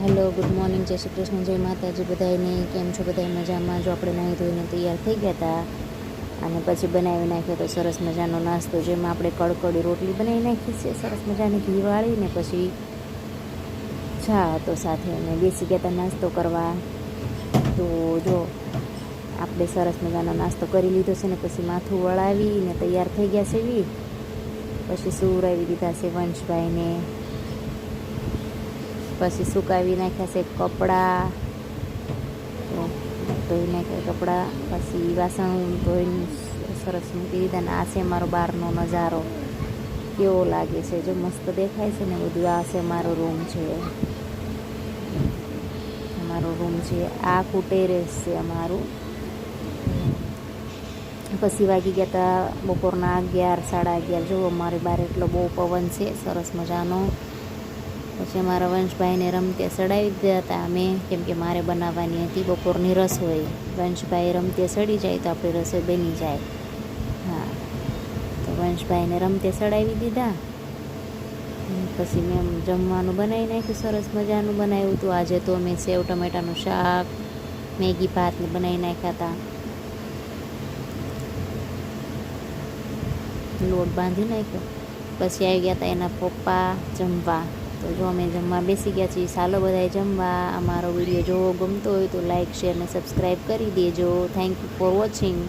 Hello, good morning, જય શ્રી કૃષ્ણ, જય માતાજી બધાને. કેમ છો બધા મજામાં? જો આપણે નાહી ધોઈને તૈયાર થઈ ગયા હતા અને પછી બનાવી નાખ્યો તો સરસ મજાનો નાસ્તો, જેમાં આપણે કડકડી રોટલી બનાવી નાખી છે સરસ મજાની ઘી વાળીને. પછી ચા હતો સાથે અને બેસી ગયા હતા નાસ્તો કરવા. તો જો આપણે સરસ મજાનો નાસ્તો કરી લીધો છે ને પછી માથું વળાવીને તૈયાર થઈ ગયા છે. પછી સુવડાવી દીધા છે વંશભાઈને. પછી સુકાવી નાખ્યા છે કપડાં, ધોઈ નાખ્યા કપડાં. પછી વાસણ ધોઈને સરસ મૂકી દીધા. ને આ છે મારો બહારનો નજારો, કેવો લાગે છે, જો મસ્ત દેખાય છે ને બધું. આ છે મારો રૂમ છે, અમારો રૂમ છે. આખું ટેરેસ છે અમારું. પછી વાગી ગયા હતા બપોરના 11, 11:30. જો અમારી બહાર એટલો બહુ પવન છે સરસ મજાનો. પછી અમારા વંશભાઈને રમતે ચડાવી દીધા હતા અમે, કેમ કે મારે બનાવવાની હતી બપોરની રસોઈ. વંશભાઈ રમતે ચડી જાય તો આપણી રસોઈ બની જાય. હા, તો વંશભાઈને રમતે ચડાવી દીધા. પછી મેં જમવાનું બનાવી નાખ્યું, સરસ મજાનું બનાવ્યું હતું. આજે તો મેં સેવ ટમેટાનું શાક, મેગી ભાતને બનાવી નાખ્યા હતા. લોટ બાંધી નાખ્યો. પછી આવી ગયા હતા એના પપ્પા જમવા. તો જો અમે જમવા બેસી ગયા છીએ. ચાલો બધાએ જમવા. અમારો વિડીયો જો ગમતો હોય તો લાઇક, શેર અને સબસ્ક્રાઈબ કરી દેજો. Thank you for watching.